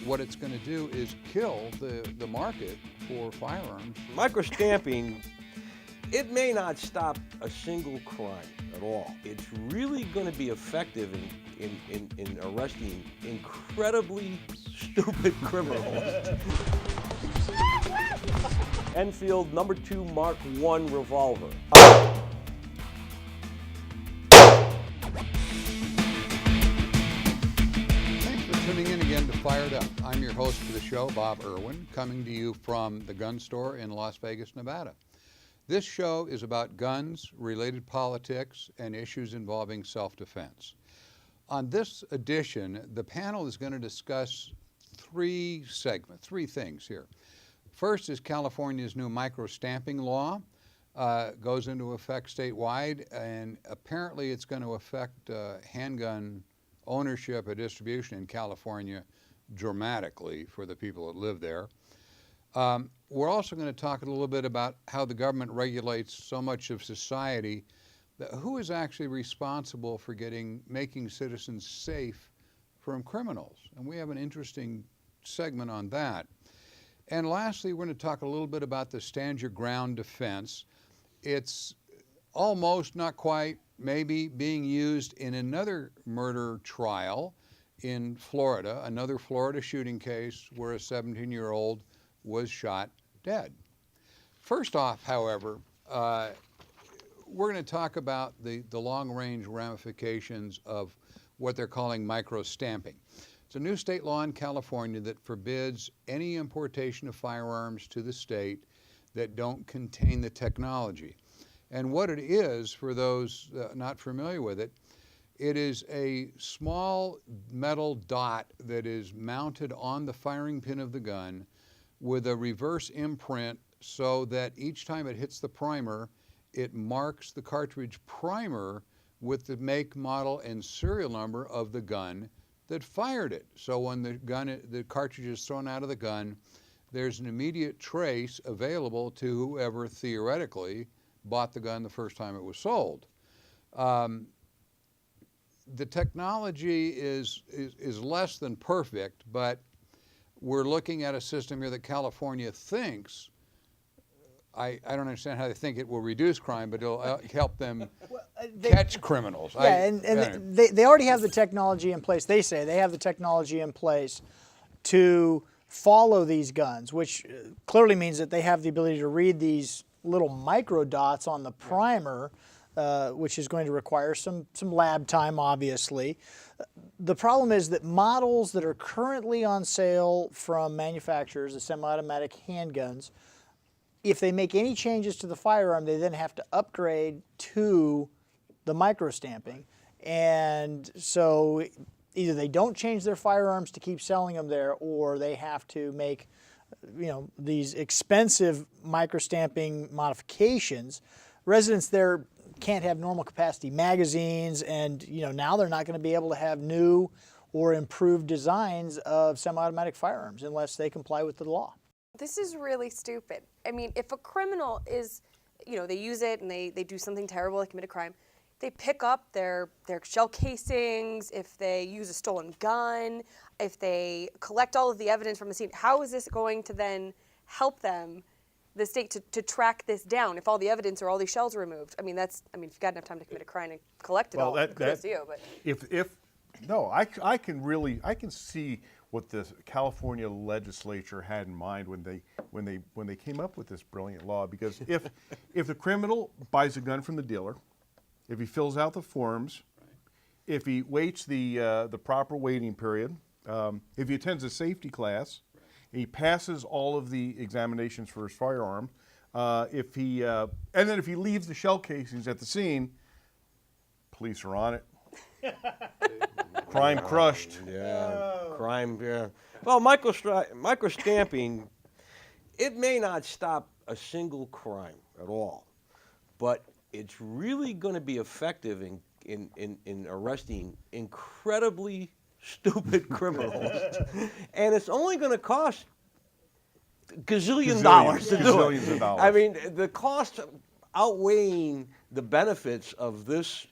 What it's going to do is kill the market for firearms. Microstamping, it may not stop a single crime at all. It's really going to be effective in arresting incredibly stupid criminals. Enfield #2 Mark I revolver. Thanks for tuning in again to Fired Up. I'm your host for the show, Bob Irwin, coming to you from the gun store in Las Vegas, Nevada. This show is about guns, related politics, and issues involving self-defense. On this edition, the panel is going to discuss three things here. First is California's new micro-stamping law. Goes into effect statewide, and apparently it's going to affect handgun ownership and distribution in California dramatically for the people that live there. We're also going to talk a little bit about how the government regulates so much of society. Who is actually responsible for making citizens safe from criminals? And we have an interesting segment on that. And lastly, we're going to talk a little bit about the stand your ground defense. It's almost, not quite, maybe being used in another murder trial in Florida, another Florida shooting case where a 17-year-old was shot dead. First off, however, we're going to talk about the long-range ramifications of what they're calling micro-stamping. It's a new state law in California that forbids any importation of firearms to the state that don't contain the technology. And what it is, for those not familiar with it, it is a small metal dot that is mounted on the firing pin of the gun with a reverse imprint so that each time it hits the primer, it marks the cartridge primer with the make, model, and serial number of the gun that fired it. So when the cartridge is thrown out of the gun, there's an immediate trace available to whoever theoretically bought the gun the first time it was sold. The technology is less than perfect, but we're looking at a system here that California thinks, I don't understand how they think it will reduce crime, but it'll help them catch criminals. Yeah, they already have the technology in place. They say they have the technology in place to follow these guns, which clearly means that they have the ability to read these little micro dots on the primer, which is going to require some lab time, obviously. The problem is that models that are currently on sale from manufacturers, the semi-automatic handguns, if they make any changes to the firearm, they then have to upgrade to the micro-stamping. And so either they don't change their firearms to keep selling them there, or they have to make these expensive micro-stamping modifications. Residents there can't have normal capacity magazines, and now they're not going to be able to have new or improved designs of semi-automatic firearms unless they comply with the law. This is really stupid. I mean, if a criminal is, they use it and they do something terrible, they commit a crime, they pick up their shell casings, if they use a stolen gun, if they collect all of the evidence from the scene, how is this going to then help them, the state, to track this down if all the evidence or all these shells are removed? I mean, if you've got enough time to commit a crime and collect it all, kudos to you. But I can see what the California legislature had in mind when they came up with this brilliant law. Because if the criminal buys a gun from the dealer, if he fills out the forms, if he waits the proper waiting period, if he attends a safety class, he passes all of the examinations for his firearm, and then if he leaves the shell casings at the scene, police are on it. Crime crushed. Crime, yeah. Well, micro-stamping, it may not stop a single crime at all, but it's really going to be effective in arresting incredibly stupid criminals. And it's only going to cost gazillion dollars to do it. I mean, the cost outweighing the benefits of this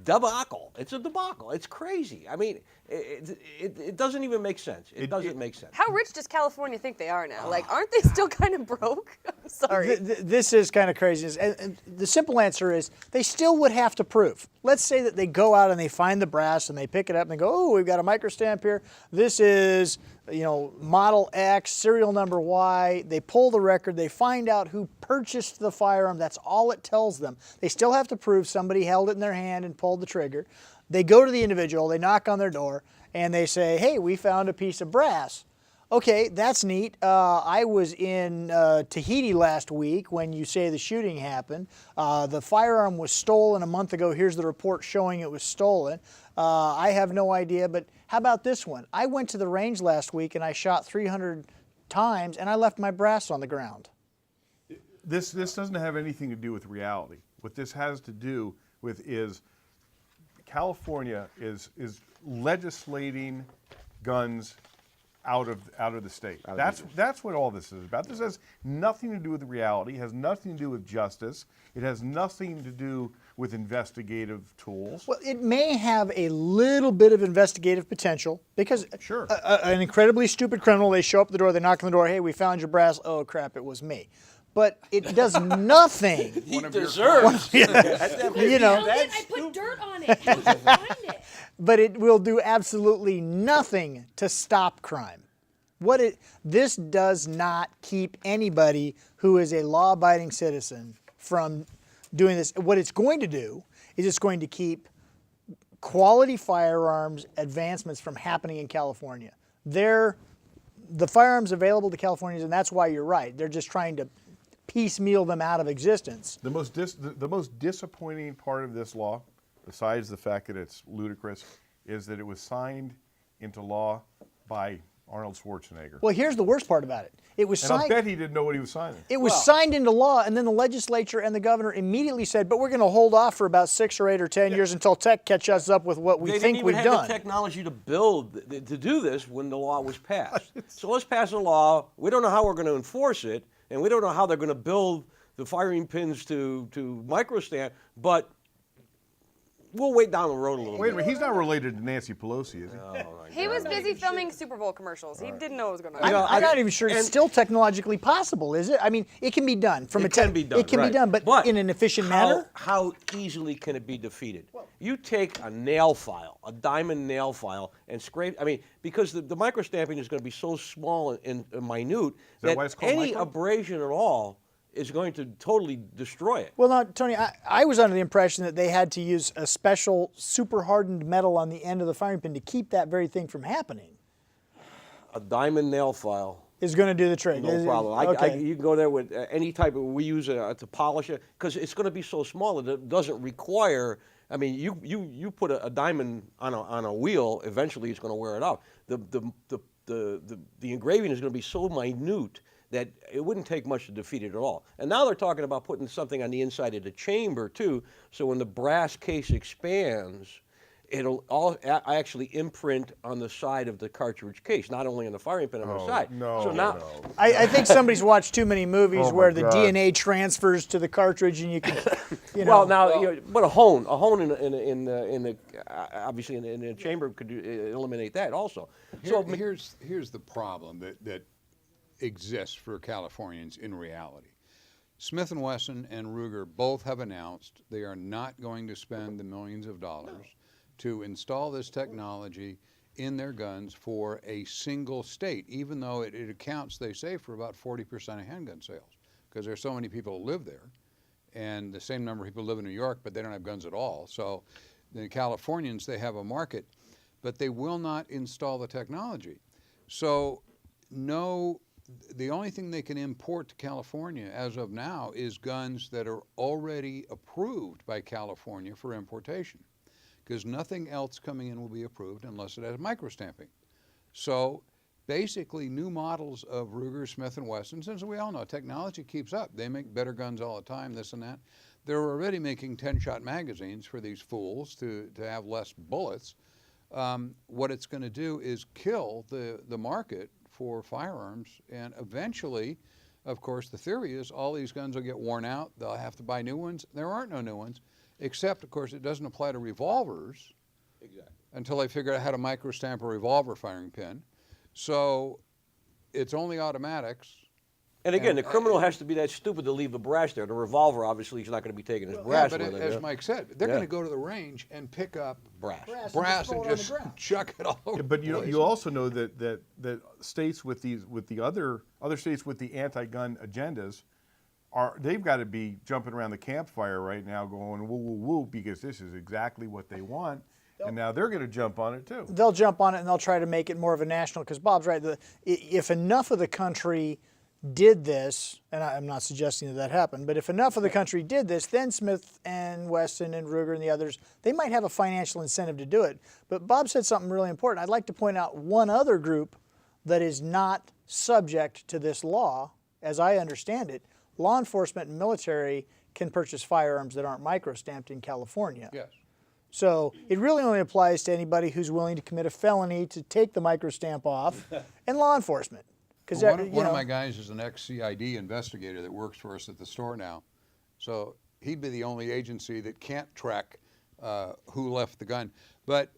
debacle. It's a debacle. It's crazy. I mean, It doesn't even make sense. It doesn't make sense. How rich does California think they are now? Like, aren't they still kind of broke? I'm sorry. This is kind of crazy. And the simple answer is they still would have to prove. Let's say that they go out and they find the brass and they pick it up and they go, oh, we've got a microstamp here. This is, model X, serial number Y. They pull the record. They find out who purchased the firearm. That's all it tells them. They still have to prove somebody held it in their hand and pulled the trigger. They go to the individual. They knock on their door and they say, hey, we found a piece of brass. Okay, that's neat. I was in Tahiti last week when you say the shooting happened. The firearm was stolen a month ago. Here's the report showing it was stolen. I have no idea, but how about this one? I went to the range last week and I shot 300 times and I left my brass on the ground. This doesn't have anything to do with reality. What this has to do with is California is legislating guns out of the state. That's what all this is about. This has nothing to do with reality. It has nothing to do with justice. It has nothing to do with investigative tools. Well, it may have a little bit of investigative potential because Sure. An incredibly stupid criminal, they show up at the door, they knock on the door, hey, we found your brass. Oh, crap, it was me. But it does nothing. He deserves. You know, I put dirt on it. How did you find it? but it will do absolutely nothing to stop crime. This does not keep anybody who is a law-abiding citizen from doing this. What it's going to do is it's going to keep quality firearms advancements from happening in California. The firearms available to Californians, and that's why you're right. They're just trying to piecemeal them out of existence. The most disappointing part of this law, besides the fact that it's ludicrous, is that it was signed into law by Arnold Schwarzenegger. Well, here's the worst part about it. It was And I signed. bet he didn't know what he was signing. It was signed into law, and then the legislature and the governor immediately said, but we're going to hold off for about 6 or 8 or 10 years until tech catches up with what we think we've They didn't even done. have the technology to do this when the law was passed. So let's pass a law. We don't know how we're going to enforce it, and we don't know how they're going to build the firing pins to microstamp, but we'll wait down the road a little Wait a bit. minute, he's not related to Nancy Pelosi, is he? He was busy filming Super Bowl commercials. He didn't know what was going on. I'm not even sure it's still technologically possible, is it? I mean, it can be done. It can be done. It can right. be done, but in an efficient manner. How easily can it be defeated? You take a nail file, a diamond nail file, and scrape. I mean, because the microstamping is going to be so small and minute that why it's called any micro? abrasion at all is going to totally destroy it. Well, now, Tony, I was under the impression that they had to use a special super hardened metal on the end of the firing pin to keep that very thing from happening. A diamond nail file. Is going to do the trick. No problem. Okay. You can go there with any type of. We use it to polish it because it's going to be so small that it doesn't require. I mean, you put a diamond on a wheel. Eventually, it's going to wear it out. The engraving is going to be so minute that it wouldn't take much to defeat it at all. And now they're talking about putting something on the inside of the chamber too. So when the brass case expands, it'll actually imprint on the side of the cartridge case, not only on the firing pin on the side. No, So now, no. I think somebody's watched too many movies Oh, my where the God. DNA transfers to the cartridge and you can, well, now, but a hone in the obviously in a chamber could eliminate that also. So Here's the problem that exists for Californians in reality. Smith & Wesson and Ruger both have announced they are not going to spend the millions of dollars to install this technology in their guns for a single state, even though it accounts, they say, for about 40% of handgun sales, because there's so many people who live there, and the same number of people live in New York, but they don't have guns at all. So the Californians, they have a market, but they will not install the technology. So the only thing they can import to California as of now is guns that are already approved by California for importation, because nothing else coming in will be approved unless it has microstamping. So basically new models of Ruger, Smith & Wesson, since we all know technology keeps up. They make better guns all the time, this and that. They're already making 10-shot magazines for these fools to have less bullets. What it's going to do is kill the market for firearms, and eventually, of course, the theory is all these guns will get worn out. They'll have to buy new ones. There aren't no new ones, except, of course, it doesn't apply to revolvers. exactly. until they figured out how to microstamp a revolver firing pin. So it's only automatics. And again, And, the criminal has to be that stupid to leave the brass there. The revolver, obviously, he's not going to be taking his brass Yeah, but with him. as yeah. Mike said, they're Yeah. going to go to the range and pick up brass. brass throw and it on the just ground. chuck it all over. Yeah, but the you place. you also know that states with the other states with the anti-gun agendas they've got to be jumping around the campfire right now, going woo woo woo, because this is exactly what they want, and now they're going to jump on it too. They'll jump on it and they'll try to make it more of a national, because Bob's right. If enough of the country did this, and I'm not suggesting that happened, but if enough of the country did this, then Smith and Wesson and Ruger and the others, they might have a financial incentive to do it. But Bob said something really important. I'd like to point out one other group that is not subject to this law, as I understand it. Law enforcement and military can purchase firearms that aren't microstamped in California. Yes. So it really only applies to anybody who's willing to commit a felony to take the microstamp off, and law enforcement. Because Well, one of my guys is an ex-CID investigator that works for us at the store now. So he'd be the only agency that can't track who left the gun. But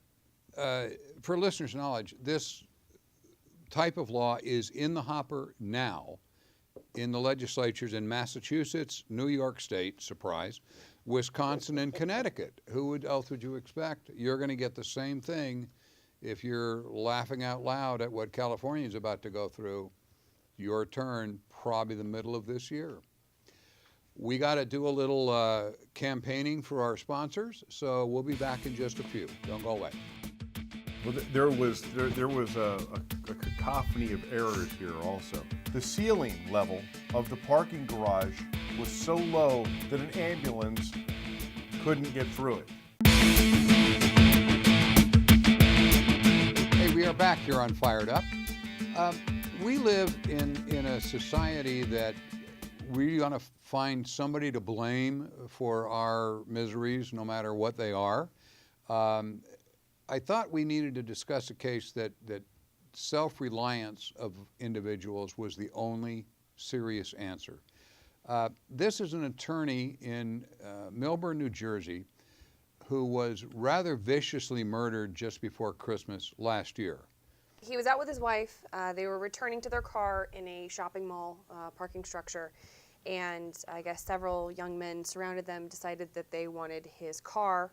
for listeners' knowledge, this type of law is in the hopper now in the legislatures in Massachusetts, New York State, surprise, Wisconsin, and Connecticut. Who else would you expect? You're going to get the same thing if you're laughing out loud at what California is about to go through. Your turn, probably the middle of this year. We got to do a little campaigning for our sponsors, so we'll be back in just a few. Don't go away. Well, there was a cacophony of errors here also. The ceiling level of the parking garage was so low that an ambulance couldn't get through it. Hey, we are back here on Fired Up. We live in a society that we're going to find somebody to blame for our miseries, no matter what they are. I thought we needed to discuss a case that self-reliance of individuals was the only serious answer. This is an attorney in Millburn, New Jersey, who was rather viciously murdered just before Christmas last year. He was out with his wife. They were returning to their car in a shopping mall parking structure, and I guess several young men surrounded them, decided that they wanted his car,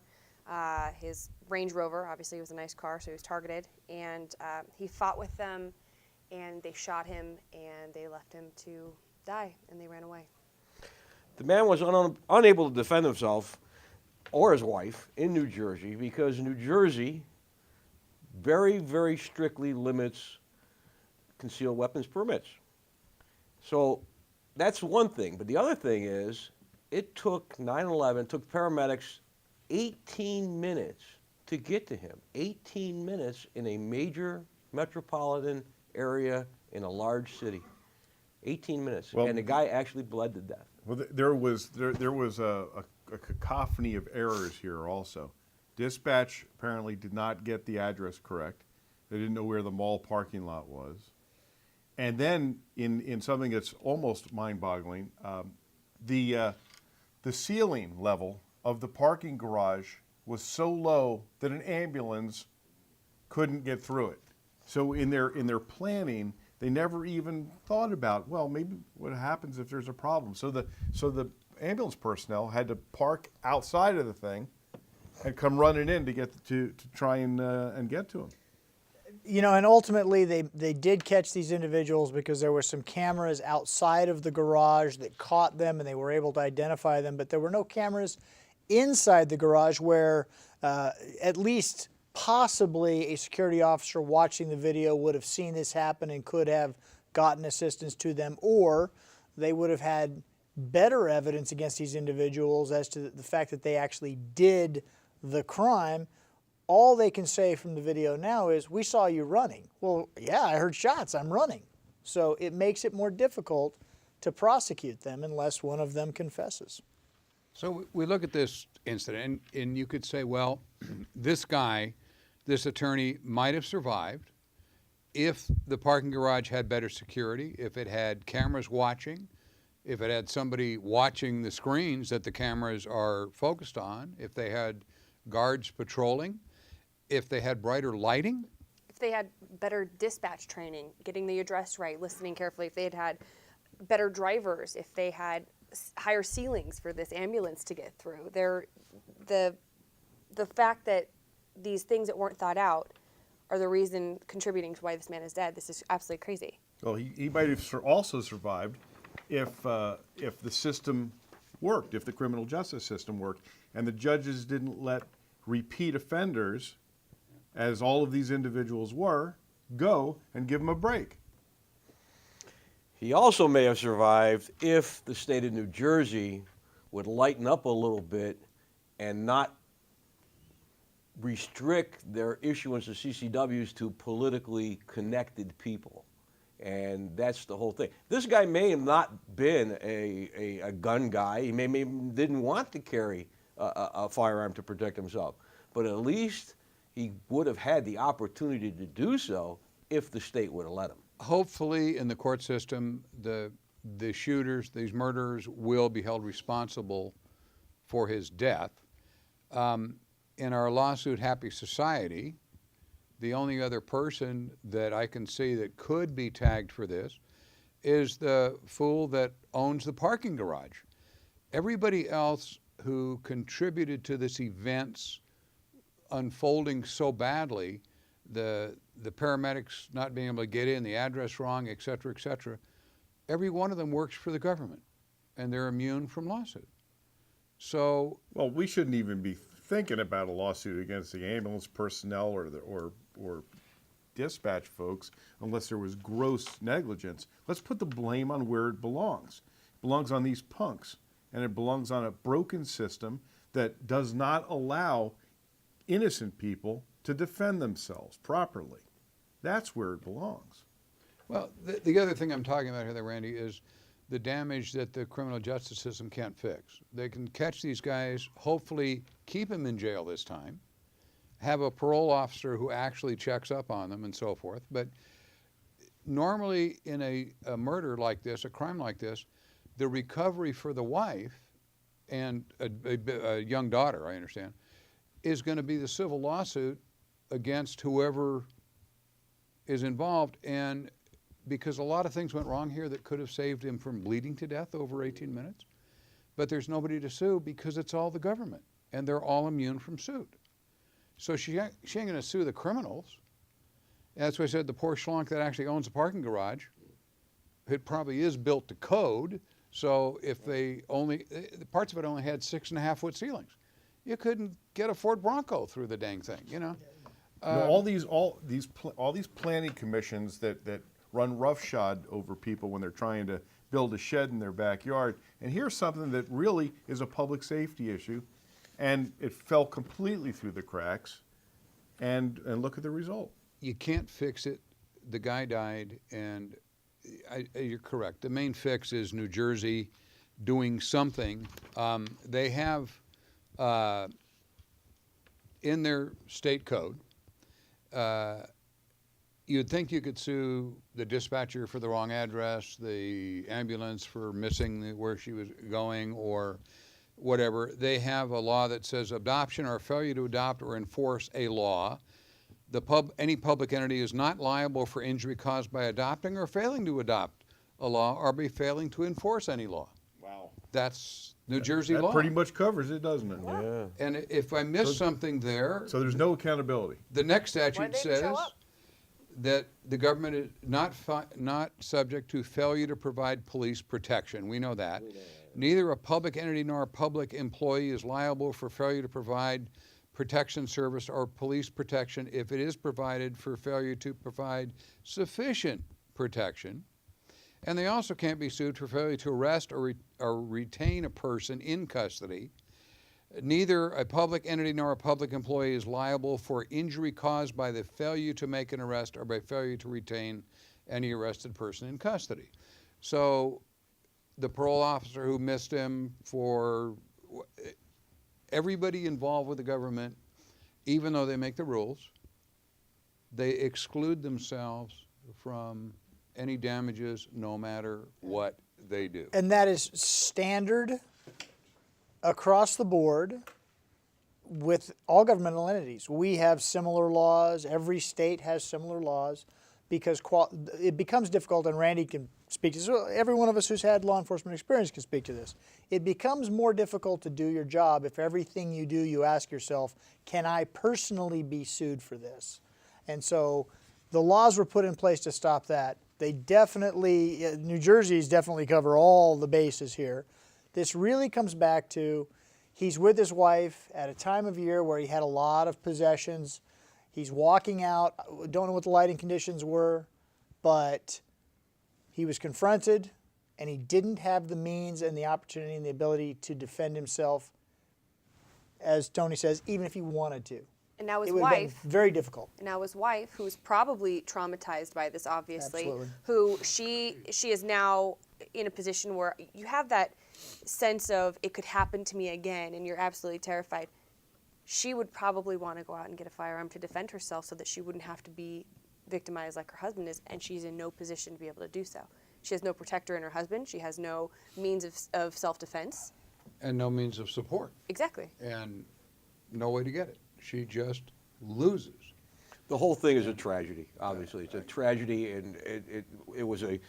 his Range Rover. Obviously, it was a nice car, so he was targeted, and he fought with them, and they shot him, and they left him to die, and they ran away. The man was unable to defend himself or his wife in New Jersey because New Jersey very, very strictly limits concealed weapons permits. So that's one thing. But the other thing is, it took 9/11, took paramedics 18 minutes to get to him. 18 minutes in a major metropolitan area in a large city. 18 minutes. Well, and the guy actually bled to death. Well, there was a cacophony of errors here also. Dispatch apparently did not get the address correct. They didn't know where the mall parking lot was. And then in something that's almost mind-boggling, the ceiling level of the parking garage was so low that an ambulance couldn't get through it. So in their planning, they never even thought about, well, maybe what happens if there's a problem. So the ambulance personnel had to park outside of the thing and come running in to get to try and get to him. You know, and ultimately they did catch these individuals because there were some cameras outside of the garage that caught them and they were able to identify them, but there were no cameras inside the garage where at least possibly a security officer watching the video would have seen this happen and could have gotten assistance to them, or they would have had better evidence against these individuals as to the fact that they actually did the crime. All they can say from the video now is, we saw you running. Well, yeah, I heard shots, I'm running. So it makes it more difficult to prosecute them unless one of them confesses. So we look at this incident, and you could say, well, this guy, this attorney might have survived if the parking garage had better security, if it had cameras watching, if it had somebody watching the screens that the cameras are focused on, if they had guards patrolling. if they had brighter lighting, If they had better dispatch training, getting the address right, listening carefully, if they had had better drivers, if they had higher ceilings for this ambulance to get through. The fact that these things that weren't thought out are the reason contributing to why this man is dead. This is absolutely crazy. Well, he might have also survived if the system worked, if the criminal justice system worked, and the judges didn't let repeat offenders, as all of these individuals were, go and give them a break. He also may have survived if the state of New Jersey would lighten up a little bit and not restrict their issuance of CCWs to politically connected people. And that's the whole thing. This guy may have not been a gun guy. He may didn't want to carry a firearm to protect himself. But at least he would have had the opportunity to do so if the state would have let him. hopefully in the court system, the shooters, these murderers, will be held responsible for his death. In our lawsuit-happy society, the only other person that I can see that could be tagged for this is the fool that owns the parking garage. Everybody else who contributed to this event's unfolding so badly, the paramedics not being able to get in, the address wrong, et cetera, every one of them works for the government, and they're immune from lawsuit. So, well, we shouldn't even be thinking about a lawsuit against the ambulance personnel or dispatch folks unless there was gross negligence. Let's put the blame on where it belongs. It belongs on these punks, and it belongs on a broken system that does not allow innocent people to defend themselves properly. That's where it belongs. well, the other thing I'm talking about here, there, Randy, is the damage that the criminal justice system can't fix. They can catch these guys, hopefully keep them in jail this time, have a parole officer who actually checks up on them and so forth. But normally in a murder like this, a crime like this, the recovery for the wife and a young daughter, I understand, is going to be the civil lawsuit against whoever is involved. And because a lot of things went wrong here that could have saved him from bleeding to death over 18 minutes, but there's nobody to sue because it's all the government, and they're all immune from suit. So she ain't going to sue the criminals. And that's why I said the poor schlonk that actually owns a parking garage, it probably is built to code, so if they only, the parts of it only had 6.5-foot ceilings. You couldn't get a Ford Bronco through the dang thing, you know? All these planning commissions that run roughshod over people when they're trying to build a shed in their backyard. And here's something that really is a public safety issue, and it fell completely through the cracks. And look at the result. You can't fix it. The guy died, and you're correct. The main fix is New Jersey doing something. They have in their state code, you'd think you could sue the dispatcher for the wrong address, the ambulance for missing where she was going, or whatever. They have a law that says adoption or failure to adopt or enforce a law. Any public entity is not liable for injury caused by adopting or failing to adopt a law or by failing to enforce any law. Wow. That's New Jersey That law. pretty much covers it, doesn't it? Yeah. And if I miss something there, So there's no accountability. the next Why statute they says show up? that the government is not subject to failure to provide police protection. We know that. Neither a public entity nor a public employee is liable for failure to provide protection service or police protection if it is provided for failure to provide sufficient protection. And they also can't be sued for failure to arrest or retain a person in custody. Neither a public entity nor a public employee is liable for injury caused by the failure to make an arrest or by failure to retain any arrested person in custody. So the parole officer who missed him, for everybody involved with the government, even though they make the rules, they exclude themselves from any damages no matter what they do. And that is standard across the board with all governmental entities. We have similar laws. Every state has similar laws because it becomes difficult, and Randy can speak to this. Every one of us who's had law enforcement experience can speak to this. It becomes more difficult to do your job if everything you do, you ask yourself, can I personally be sued for this? And so the laws were put in place to stop that. They definitely, New Jersey's definitely cover all the bases here. This really comes back to he's with his wife at a time of year where he had a lot of possessions. He's walking out, don't know what the lighting conditions were, but he was confronted and he didn't have the means and the opportunity and the ability to defend himself, as Tony says, even if he wanted to. And now his It would have been wife, very difficult. and now his wife, who's probably traumatized by this, obviously, Absolutely. who she is now in a position where you have that sense of it could happen to me again, and you're absolutely terrified. She would probably want to go out and get a firearm to defend herself so that she wouldn't have to be victimized like her husband is, and she's in no position to be able to do so. She has no protector in her husband. She has no means of self-defense. And no means of support. Exactly. And no way to get it. She just loses. The whole thing is a tragedy, obviously. It's a tragedy, and it was a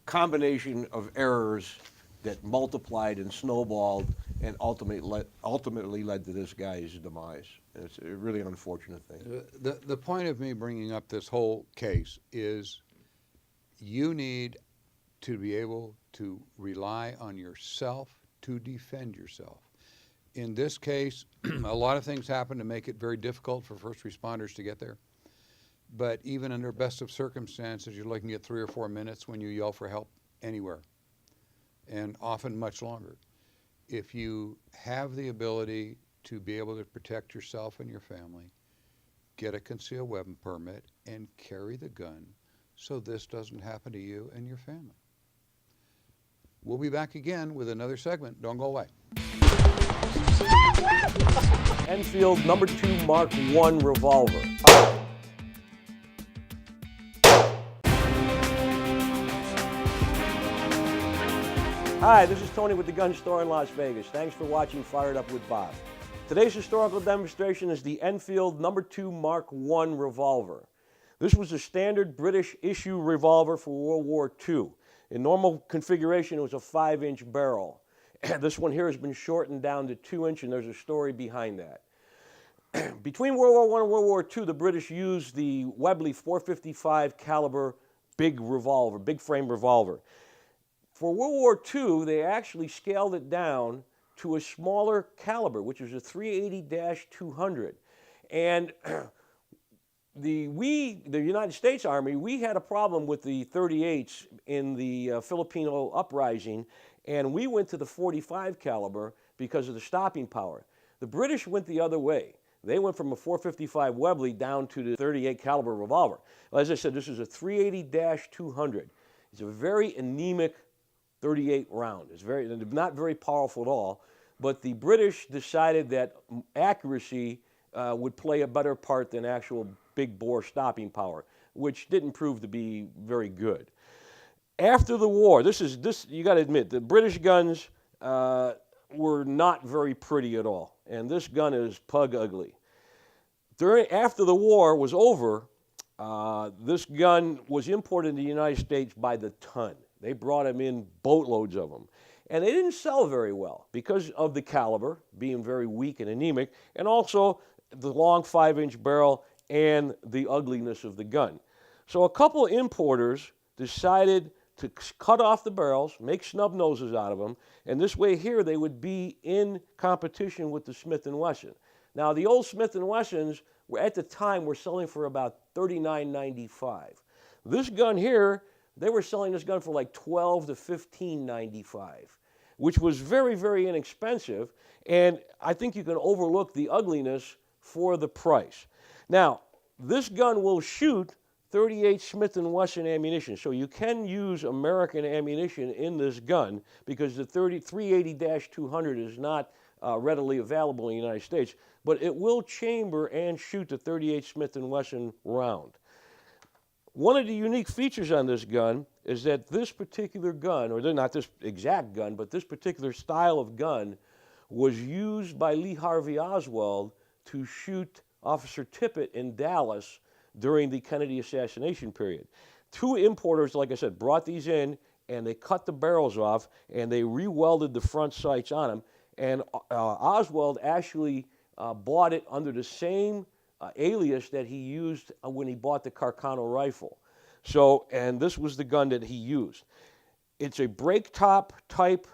combination of errors that multiplied and snowballed and ultimately led to this guy's demise. And it's a really unfortunate thing. The point of me bringing up this whole case is you need to be able to rely on yourself to defend yourself. In this case, a lot of things happen to make it very difficult for first responders to get there. But even under best of circumstances, you're looking at 3 or 4 minutes when you yell for help anywhere, and often much longer. If you have the ability to be able to protect yourself and your family, get a concealed weapon permit and carry the gun so this doesn't happen to you and your family. We'll be back again with another segment. Don't go away. Enfield #2 Mark I revolver. Hi, this is Tony with the Gun Store in Las Vegas. Thanks for watching Fired Up with Bob. Today's historical demonstration is the Enfield #2 Mark I revolver. This was a standard British issue revolver for World War II. In normal configuration, it was a 5-inch barrel. This one here has been shortened down to 2-inch, and there's a story behind that. Between World War I and World War II, the British used the Webley .455 caliber big revolver, big frame revolver. For World War II, they actually scaled it down to a smaller caliber, which was a .380-200. And the United States Army, we had a problem with the .38s in the Filipino uprising, and we went to the .45 caliber because of the stopping power. The British went the other way. They went from a .455 Webley down to the .38 caliber revolver. As I said, this is a .380-200. It's a very anemic .38 round. It's not very powerful at all, but the British decided that accuracy would play a better part than actual big bore stopping power, which didn't prove to be very good. After the war, you got to admit, the British guns were not very pretty at all, and this gun is pug ugly. After the war was over, this gun was imported into the United States by the ton. They brought them in boatloads of them. And they didn't sell very well because of the caliber being very weak and anemic, and also the long 5-inch barrel and the ugliness of the gun. So a couple of importers decided to cut off the barrels, make snub noses out of them, and this way here they would be in competition with the Smith & Wesson. Now the old Smith & Wessons at the time were selling for about $39.95. This gun here, they were selling this gun for like $12 to $15.95, which was very, very inexpensive, and I think you can overlook the ugliness for the price. Now, this gun will shoot .38 Smith & Wesson ammunition, so you can use American ammunition in this gun because the .380-200 is not readily available in the United States, but it will chamber and shoot the .38 Smith & Wesson round. One of the unique features on this gun is that this particular gun, or not this exact gun, but this particular style of gun was used by Lee Harvey Oswald to shoot Officer Tippit in Dallas during the Kennedy assassination period. Two importers, like I said, brought these in, and they cut the barrels off, and they re-welded the front sights on them. And Oswald actually bought it under the same alias that he used when he bought the Carcano rifle. So, and this was the gun that he used. It's a break top type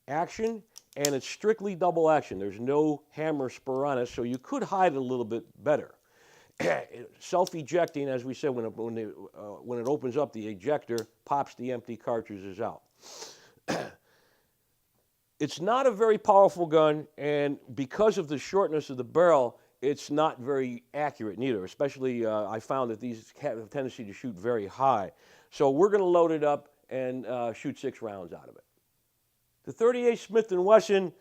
action, and it's strictly double action. There's no hammer spur on it, so you could hide it a little bit better. Self-ejecting, as we said, when it opens up, the ejector pops the empty cartridges out. It's not a very powerful gun, and because of the shortness of the barrel, it's not very accurate neither. Especially, I found that these have a tendency to shoot very high. So we're going to load it up and shoot 6 rounds out of it. The .38 Smith & Wesson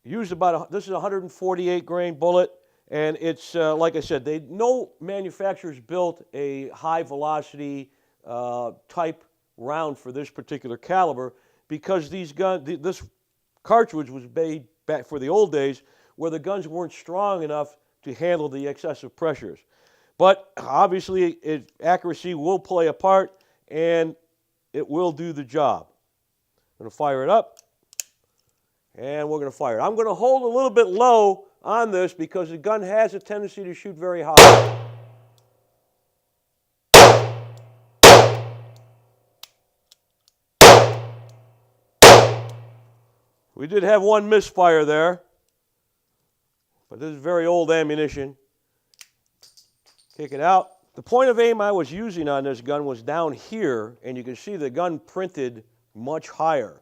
used this is a 148 grain bullet, and it's, like I said, no manufacturers built a high velocity type round for this particular caliber, because this cartridge was made back for the old days where the guns weren't strong enough to handle the excessive pressures. But obviously, accuracy will play a part, and it will do the job. I'm going to fire it up, and we're going to fire it. I'm going to hold a little bit low on this because the gun has a tendency to shoot very high. We did have one misfire there, but this is very old ammunition. Kick it out. The point of aim I was using on this gun was down here, and you can see the gun printed much higher.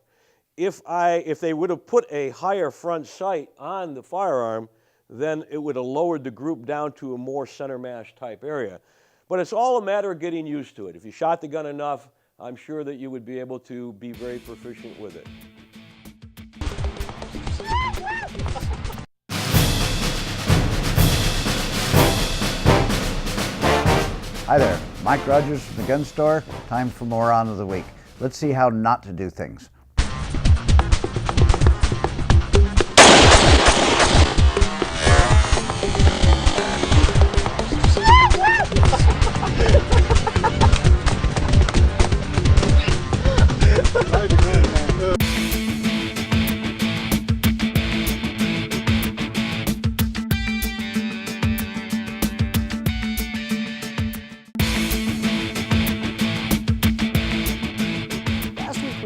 If they would have put a higher front sight on the firearm, then it would have lowered the group down to a more center mass type area. But it's all a matter of getting used to it. If you shot the gun enough, I'm sure that you would be able to be very proficient with it. Hi there, Mike Rogers from the Gun Store. Time for more On of the Week. Let's see how not to do things.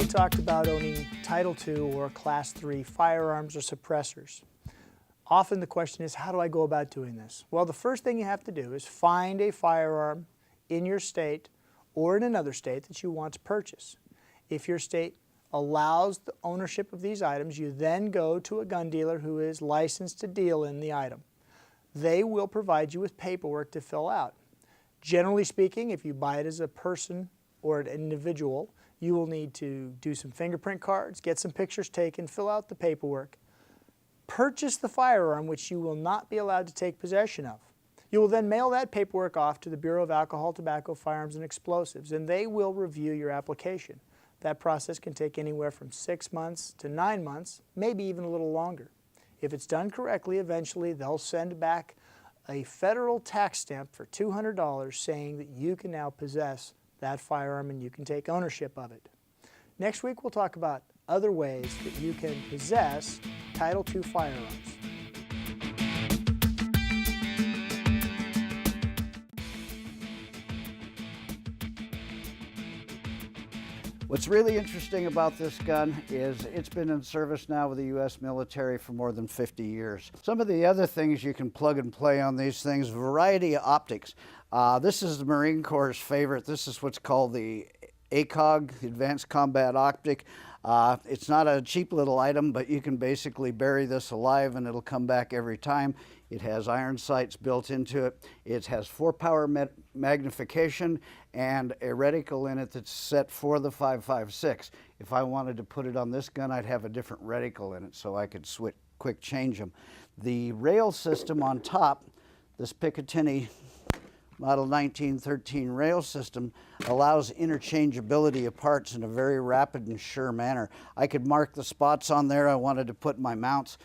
Talked about owning Title II or Class III firearms or suppressors. Often the question is, how do I go about doing this? Well, the first thing you have to do is find a firearm in your state or in another state that you want to purchase. If your state allows the ownership of these items, you then go to a gun dealer who is licensed to deal in the item. They will provide you with paperwork to fill out. Generally speaking, if you buy it as a person or an individual, you will need to do some fingerprint cards, get some pictures taken, fill out the paperwork. Purchase the firearm which you will not be allowed to take possession of. You will then mail that paperwork off to the Bureau of Alcohol, Tobacco, Firearms, and Explosives, and they will review your application. That process can take anywhere from 6 months to 9 months, maybe even a little longer. If it's done correctly, eventually they'll send back a federal tax stamp for $200 saying that you can now possess that firearm and you can take ownership of it. Next week we'll talk about other ways that you can possess Title II firearms. What's really interesting about this gun is it's been in service now with the U.S. military for more than 50 years. Some of the other things you can plug and play on these things, variety of optics. This is the Marine Corps' favorite. This is what's called the ACOG, Advanced Combat Optic. It's not a cheap little item, but you can basically bury this alive and it'll come back every time. It has iron sights built into it. It has 4-power magnification and a reticle in it that's set for the 5.56. If I wanted to put it on this gun, I'd have a different reticle in it so I could quick change them. The rail system on top, this Picatinny Model 1913 rail system allows interchangeability of parts in a very rapid and sure manner. I could mark the spots on there I wanted to put my mounts.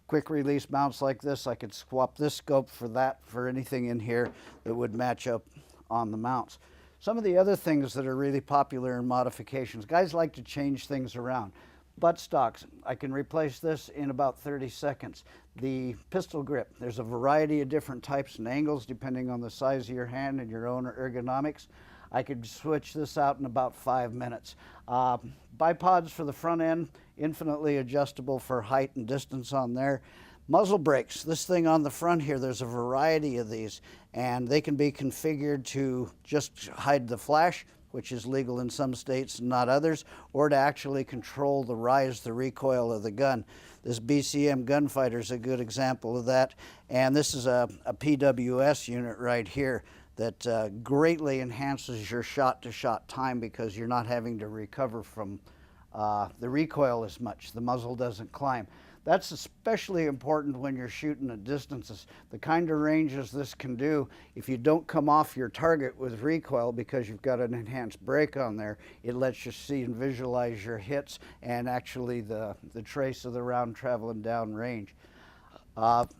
Quick release mounts like this, I could swap this scope for that, for anything in here that would match up on the mounts. Some of the other things that are really popular in modifications, guys like to change things around. Butt stocks, I can replace this in about 30 seconds. The pistol grip, there's a variety of different types and angles depending on the size of your hand and your own ergonomics. I could switch this out in about 5 minutes. Bipods for the front end, infinitely adjustable for height and distance on there. Muzzle brakes, this thing on the front here, there's a variety of these, and they can be configured to just hide the flash, which is legal in some states and not others, or to actually control the rise, the recoil of the gun. This BCM gunfighter is a good example of that, and this is a PWS unit right here that greatly enhances your shot-to-shot time because you're not having to recover from the recoil as much. The muzzle doesn't climb. That's especially important when you're shooting at distances. The kind of ranges this can do, if you don't come off your target with recoil because you've got an enhanced brake on there, it lets you see and visualize your hits and actually the trace of the round traveling down range.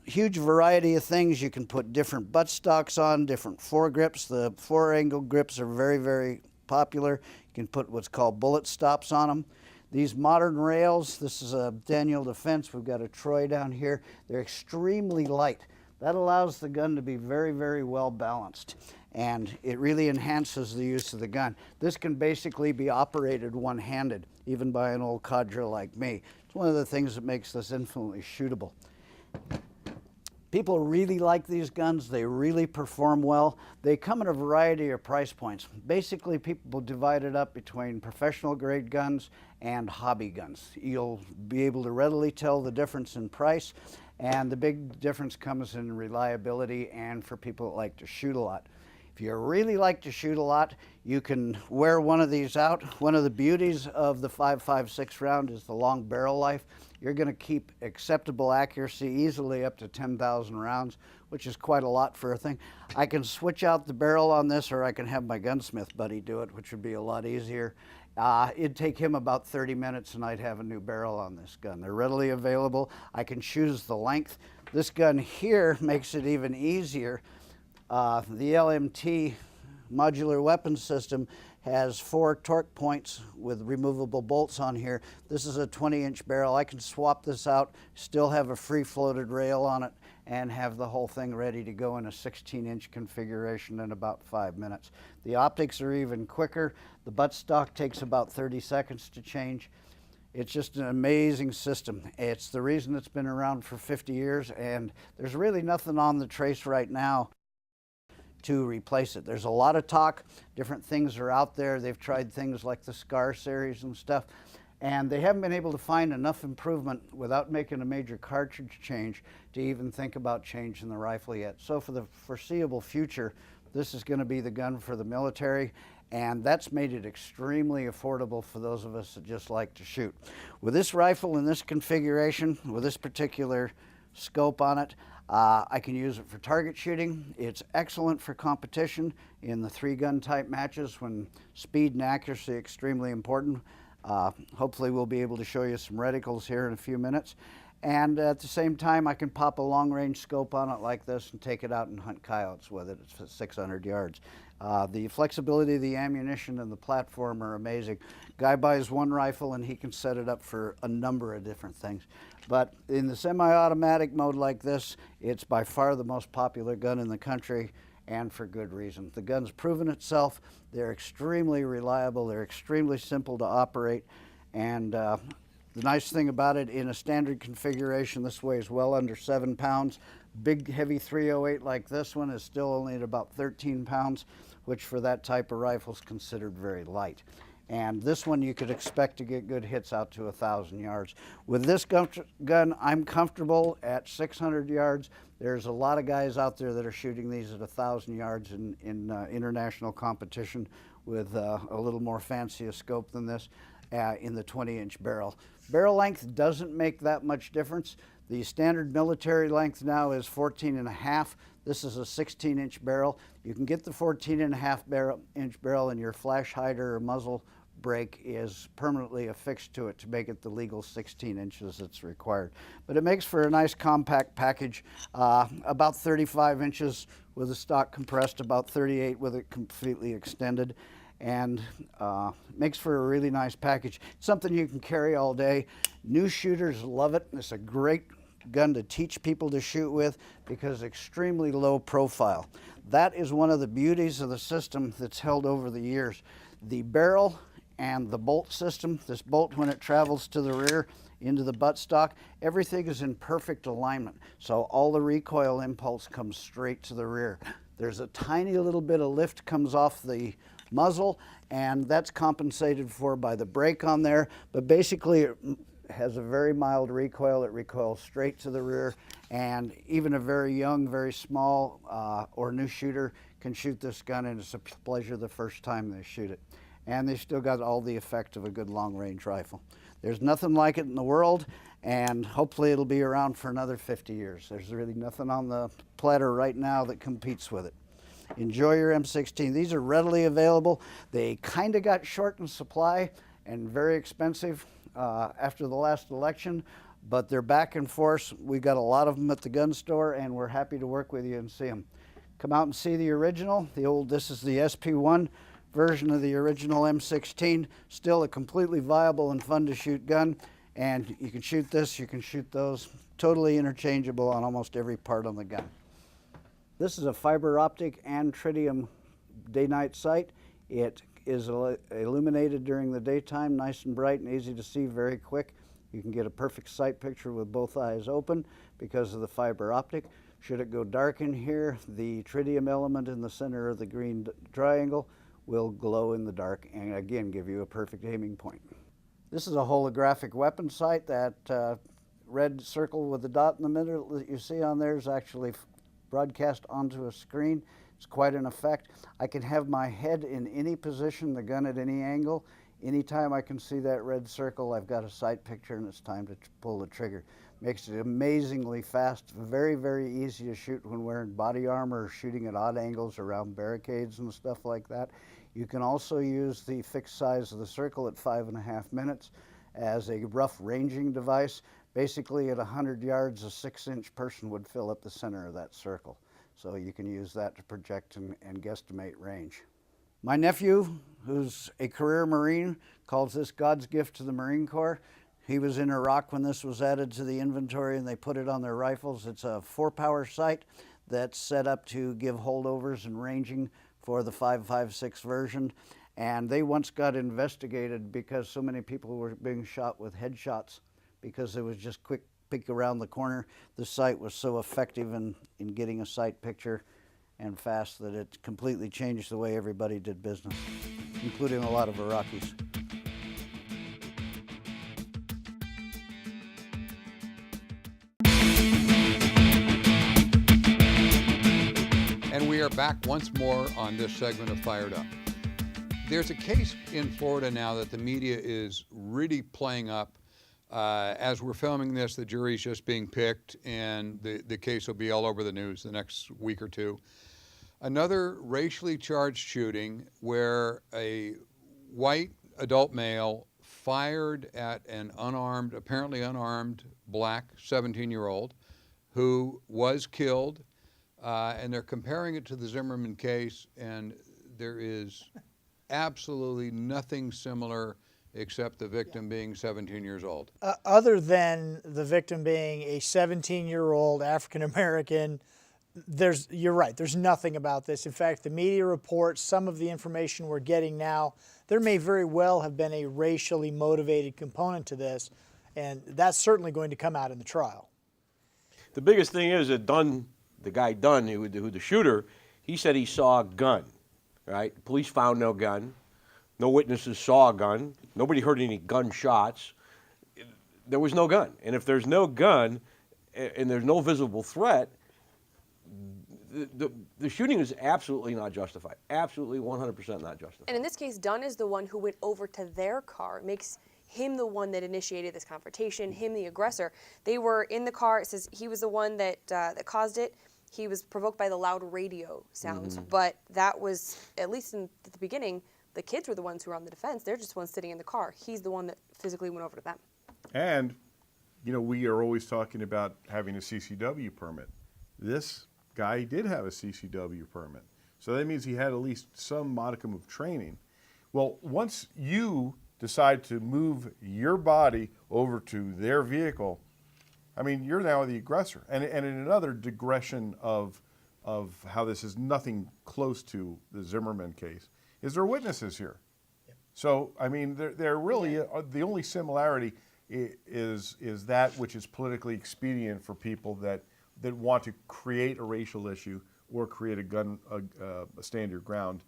Huge variety of things. You can put different butt stocks on, different foregrips. The four-angle grips are very, very popular. You can put what's called bullet stops on them. These modern rails, this is a Daniel Defense. We've got a Troy down here. They're extremely light. That allows the gun to be very, very well balanced, and it really enhances the use of the gun. This can basically be operated one-handed, even by an old codger like me. It's one of the things that makes this infinitely shootable. People really like these guns. They really perform well. They come at a variety of price points. Basically, people divide it up between professional grade guns and hobby guns. You'll be able to readily tell the difference in price, and the big difference comes in reliability and for people that like to shoot a lot. If you really like to shoot a lot, you can wear one of these out. One of the beauties of the 5.56 round is the long barrel life. You're going to keep acceptable accuracy easily up to 10,000 rounds, which is quite a lot for a thing. I can switch out the barrel on this, or I can have my gunsmith buddy do it, which would be a lot easier. It'd take him about 30 minutes and I'd have a new barrel on this gun. They're readily available. I can choose the length. This gun here makes it even easier. The LMT modular weapon system has 4 torque points with removable bolts on here. This is a 20-inch barrel. I can swap this out, still have a free floated rail on it, and have the whole thing ready to go in a 16-inch configuration in about 5 minutes. The optics are even quicker. The buttstock takes about 30 seconds to change. It's just an amazing system. It's the reason it's been around for 50 years, and there's really nothing on the trace right now to replace it. There's a lot of talk, different things are out there. They've tried things like the Scar series and stuff, and they haven't been able to find enough improvement without making a major cartridge change to even think about changing the rifle yet. So for the foreseeable future, this is going to be the gun for the military, and that's made it extremely affordable for those of us that just like to shoot. With this rifle in this configuration, with this particular scope on it, I can use it for target shooting. It's excellent for competition in the 3-gun type matches when speed and accuracy are extremely important. Hopefully we'll be able to show you some reticles here in a few minutes. And at the same time, I can pop a long-range scope on it like this and take it out and hunt coyotes with it. It's 600 yards. The flexibility of the ammunition and the platform are amazing. Guy buys one rifle and he can set it up for a number of different things. But in the semi-automatic mode like this, it's by far the most popular gun in the country, and for good reason. The gun's proven itself. They're extremely reliable. They're extremely simple to operate. And the nice thing about it, in a standard configuration, this weighs well under 7 pounds. Big, heavy 308 like this one is still only at about 13 pounds, which for that type of rifle is considered very light. And this one you could expect to get good hits out to 1,000 yards. With this gun, I'm comfortable at 600 yards. There's a lot of guys out there that are shooting these at 1,000 yards in international competition with a little more fancy a scope than this in the 20-inch barrel. Barrel length doesn't make that much difference. The standard military length now is 14.5. This is a 16-inch barrel. You can get the 14.5-inch barrel, and your flash hider or muzzle brake is permanently affixed to it to make it the legal 16 inches that's required. But it makes for a nice compact package, about 35 inches with the stock compressed, about 38 with it completely extended, and makes for a really nice package. Something you can carry all day. New shooters love it. It's a great gun to teach people to shoot with because extremely low profile. That is one of the beauties of the system that's held over the years. The barrel and the bolt system, this bolt when it travels to the rear into the buttstock, everything is in perfect alignment. So all the recoil impulse comes straight to the rear. There's a tiny little bit of lift comes off the muzzle, and that's compensated for by the brake on there, but basically it has a very mild recoil. It recoils straight to the rear, and even a very young, very small or new shooter can shoot this gun, and it's a pleasure the first time they shoot it. And they still got all the effect of a good long-range rifle. There's nothing like it in the world, and hopefully it'll be around for another 50 years. There's really nothing on the platter right now that competes with it. Enjoy your M16. These are readily available. They kind of got short in supply and very expensive after the last election, but they're back in force. We got a lot of them at the gun store, and we're happy to work with you and see them. Come out and see the original. This is the SP1 version of the original M16. Still a completely viable and fun to shoot gun, and you can shoot this, you can shoot those. Totally interchangeable on almost every part on the gun. This is a fiber optic and tritium day-night sight. It is illuminated during the daytime, nice and bright and easy to see, very quick. You can get a perfect sight picture with both eyes open because of the fiber optic. Should it go dark in here, the tritium element in the center of the green triangle will glow in the dark and again give you a perfect aiming point. This is a holographic weapon sight. That red circle with the dot in the middle that you see on there is actually broadcast onto a screen. It's quite an effect. I can have my head in any position, the gun at any angle. Anytime I can see that red circle, I've got a sight picture and it's time to pull the trigger. Makes it amazingly fast, very, very easy to shoot when wearing body armor or shooting at odd angles around barricades and stuff like that. You can also use the fixed size of the circle at 5.5 minutes as a rough ranging device. Basically at 100 yards, a 6-inch person would fill up the center of that circle. So you can use that to project and guesstimate range. My nephew, who's a career Marine, calls this God's gift to the Marine Corps. He was in Iraq when this was added to the inventory and they put it on their rifles. It's a 4-power sight that's set up to give holdovers and ranging for the 5.56 version. And they once got investigated because so many people were being shot with headshots because it was just quick peek around the corner. The sight was so effective in getting a sight picture and fast that it completely changed the way everybody did business, including a lot of Iraqis. And we are back once more on this segment of Fired Up. There's a case in Florida now that the media is really playing up. As we're filming this, the jury's just being picked, and the case will be all over the news the next week or two. Another racially charged shooting where a white adult male fired at an apparently unarmed black 17-year-old who was killed. And they're comparing it to the Zimmerman case, and there is absolutely nothing similar except the victim being 17 years old. Other than the victim being a 17-year-old African-American, you're right, there's nothing about this. In fact, the media reports, some of the information we're getting now, there may very well have been a racially motivated component to this, and that's certainly going to come out in the trial. The biggest thing is that the guy Dunn, who the shooter, he said he saw a gun, right? The police found no gun. No witnesses saw a gun. Nobody heard any gunshots. There was no gun. And if there's no gun and there's no visible threat, the shooting is absolutely not justified. Absolutely 100% not justified. And in this case, Dunn is the one who went over to their car. It makes him the one that initiated this confrontation, him the aggressor. They were in the car. It says he was the one that that caused it. He was provoked by the loud radio sounds, but that was, at least at the beginning, the kids were the ones who were on the defense. They're just the ones sitting in the car. He's the one that physically went over to them. And, you know, we are always talking about having a CCW permit. This guy did have a CCW permit. So that means he had at least some modicum of training. Well, once you decide to move your body over to their vehicle, I mean, you're now the aggressor. And in another digression of how this is nothing close to the Zimmerman case, is there are witnesses here. So, I mean, they're really, the only similarity is that which is politically expedient for people that want to create a racial issue or create a stand your ground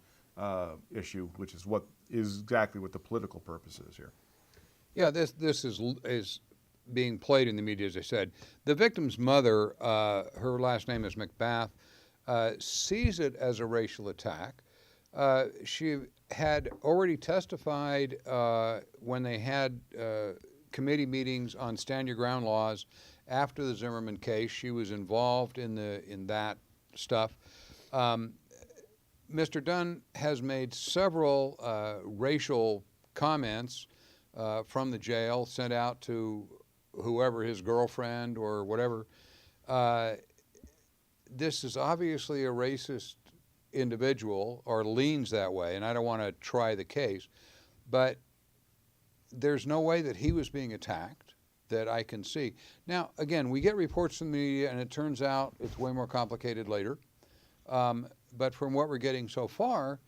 issue, which is exactly what the political purpose is here. Yeah, this is being played in the media, as I said. The victim's mother, her last name is McBath, sees it as a racial attack. She had already testified when they had committee meetings on stand your ground laws after the Zimmerman case. She was involved in that stuff. Mr. Dunn has made several racial comments from the jail, sent out to whoever, his girlfriend or whatever. This is obviously a racist individual, or leans that way, and I don't want to try the case, but there's no way that he was being attacked that I can see. Now, again, we get reports from the media, and it turns out it's way more complicated later. But from what we're getting so far,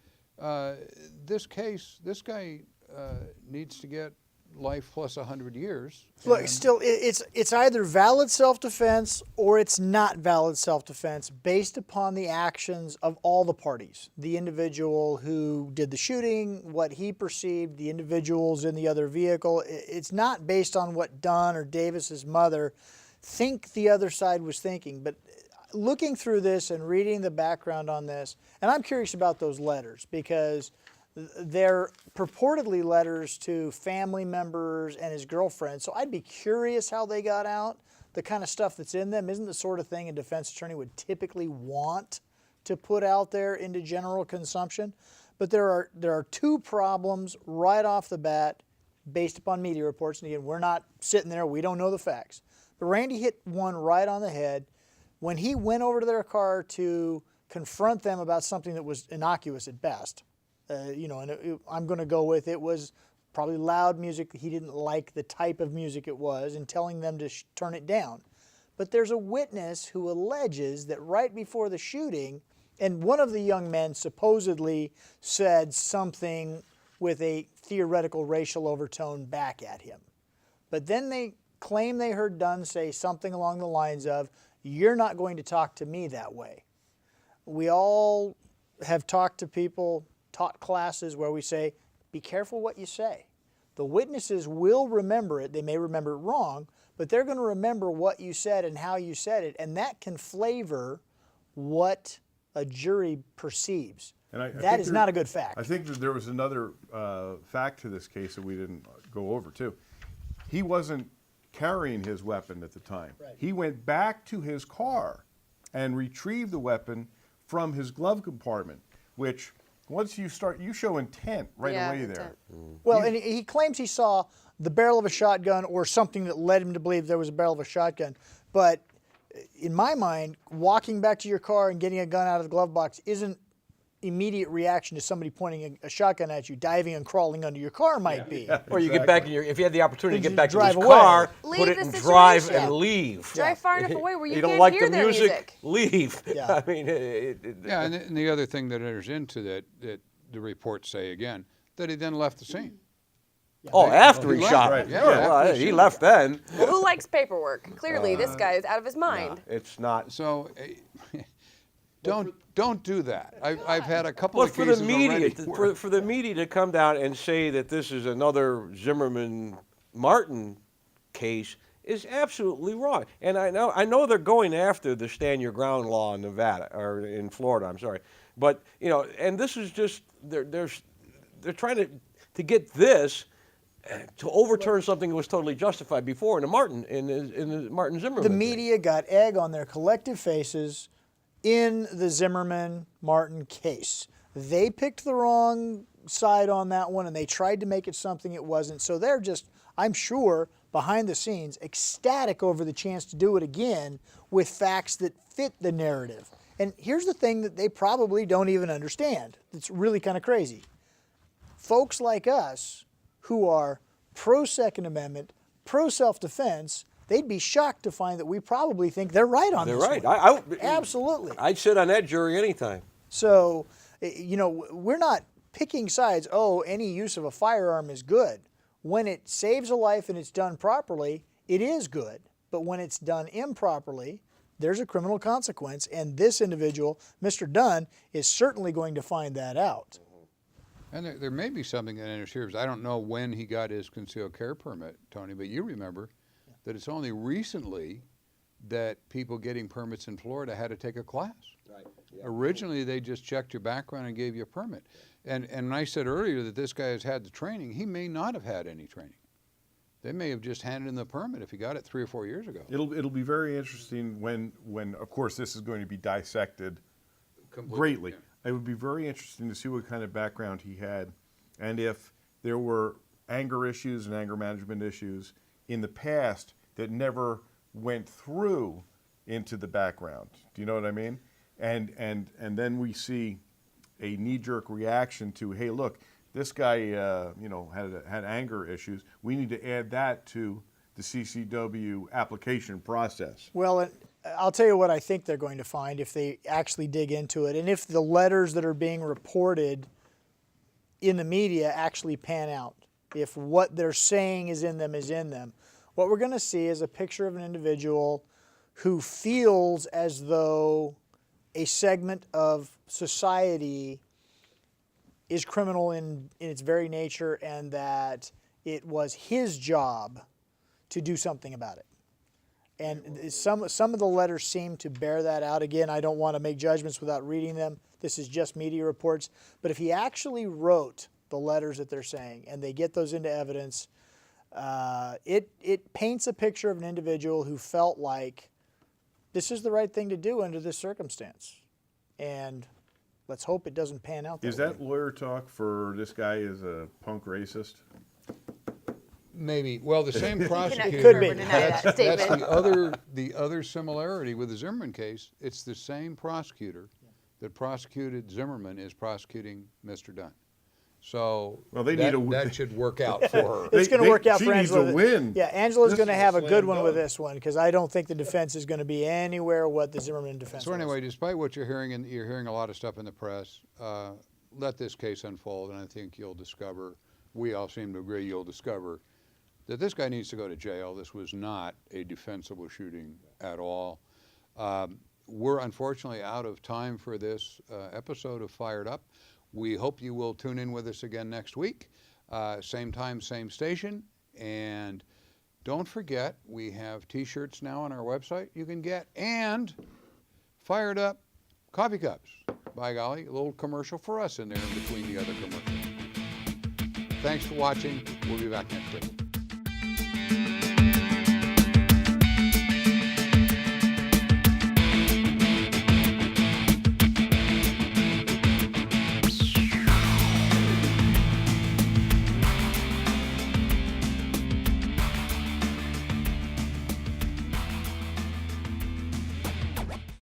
this guy needs to get life plus 100 years. Look, still, it's either valid self-defense or it's not valid self-defense based upon the actions of all the parties. The individual who did the shooting, what he perceived, the individuals in the other vehicle. It's not based on what Dunn or Davis's mother think the other side was thinking. But looking through this and reading the background on this, and I'm curious about those letters because they're purportedly letters to family members and his girlfriend, so I'd be curious how they got out. The kind of stuff that's in them isn't the sort of thing a defense attorney would typically want to put out there into general consumption. But there are two problems right off the bat based upon media reports, and again, we're not sitting there, we don't know the facts. But Randy hit one right on the head. When he went over to their car to confront them about something that was innocuous at best, I'm going to go with it was probably loud music. He didn't like the type of music it was and telling them to turn it down. But there's a witness who alleges that right before the shooting, and one of the young men supposedly said something with a theoretical racial overtone back at him. But then they claim they heard Dunn say something along the lines of, "You're not going to talk to me that way." We all have talked to people, taught classes where we say, be careful what you say. The witnesses will remember it. They may remember it wrong, but they're going to remember what you said and how you said it, and that can flavor what a jury perceives. And that is not a good fact. I think that there was another fact to this case that we didn't go over too. He wasn't carrying his weapon at the time. Right. He went back to his car and retrieved the weapon from his glove compartment, which once you show intent right away there. Well, and he claims he saw the barrel of a shotgun or something that led him to believe there was a barrel of a shotgun. But in my mind, walking back to your car and getting a gun out of the glove box isn't immediate reaction to somebody pointing a shotgun at you. Diving and crawling under your car might be. Or you get back in if you had the opportunity to Then get back you to his drive away. car, Leave put it the and drive situation. and leave. Drive far enough away where you don't can't like hear the their music. Leave. Yeah. I mean, Yeah, and the other thing that enters into that the reports say again, that he then left the scene. after he He left, shot. right. Yeah, Sure, after well, he he shot. left then. Well, who likes paperwork? Clearly, this guy is out of his mind. It's not. So don't do that. I've had a couple But of for cases the media, already where- for the media to come down and say that this is another Zimmerman Martin case is absolutely wrong. And I know they're going after the stand your ground law in Nevada or in Florida. I'm sorry, but and this is just they're trying to get this to overturn something that was totally justified before in the Martin Zimmerman The thing. media got egg on their collective faces in the Zimmerman-Martin case. They picked the wrong side on that one, and they tried to make it something it wasn't. So they're just, I'm sure, behind the scenes, ecstatic over the chance to do it again with facts that fit the narrative. And here's the thing that they probably don't even understand. It's really kind of crazy. Folks like us who are pro-Second Amendment, pro-self-defense, they'd be shocked to find that we probably think they're right on They're this right. one. Absolutely. I'd sit on that jury anytime. So, we're not picking sides, oh, any use of a firearm is good. When it saves a life and it's done properly, it is good. But when it's done improperly, there's a criminal consequence, and this individual, Mr. Dunn, is certainly going to find that out. And there may be something that interferes. I don't know when he got his concealed carry permit, Tony, but you remember that it's only recently that people getting permits in Florida had to take a class. Right. Yeah. Originally, they just checked your background and gave you a permit. And when I said earlier that this guy has had the training, he may not have had any training. They may have just handed him the permit if he got it 3 or 4 years ago. It'll be very interesting when of course this is going to be dissected Completely, greatly. yeah. It would be very interesting to see what kind of background he had, and if there were anger issues and anger management issues in the past that never went through into the background. Do you know what I mean? And then we see a knee-jerk reaction to, hey, look, this guy had anger issues. We need to add that to the CCW application process. Well, and I'll tell you what I think they're going to find if they actually dig into it, and if the letters that are being reported in the media actually pan out. If what they're saying is in them, what we're going to see is a picture of an individual who feels as though a segment of society is criminal in its very nature, and that it was his job to do something about it. And some of the letters seem to bear that out. Again, I don't want to make judgments without reading them. This is just media reports. But if he actually wrote the letters that they're saying and they get those into evidence, it paints a picture of an individual who felt like this is the right thing to do under this circumstance. And let's hope it doesn't pan out that way. Is that lawyer talk for this guy is a punk racist? Maybe. Well, the same prosecutor. Could be. That's Statement. the other similarity with the Zimmerman case. It's the same prosecutor that prosecuted Zimmerman is prosecuting Mr. Dunn. So Well, they that, need a- that should work out for her. It's going to work out she for needs Angela. to win. Yeah, Angela's This going to is a have a good slam one with dunk. this one, because I don't think the defense is going to be anywhere what the Zimmerman defense So was. anyway, despite what you're hearing, and you're hearing a lot of stuff in the press, let this case unfold, and I think you'll discover, we all seem to agree, you'll discover that this guy needs to go to jail. This was not a defensible shooting at all. We're unfortunately out of time for this episode of Fired Up. We hope you will tune in with us again next week. Same time, same station. And don't forget, we have T-shirts now on our website you can get, and Fired Up coffee cups. By golly, a little commercial for us in there in between the other commercials. Thanks for watching. We'll be back next week.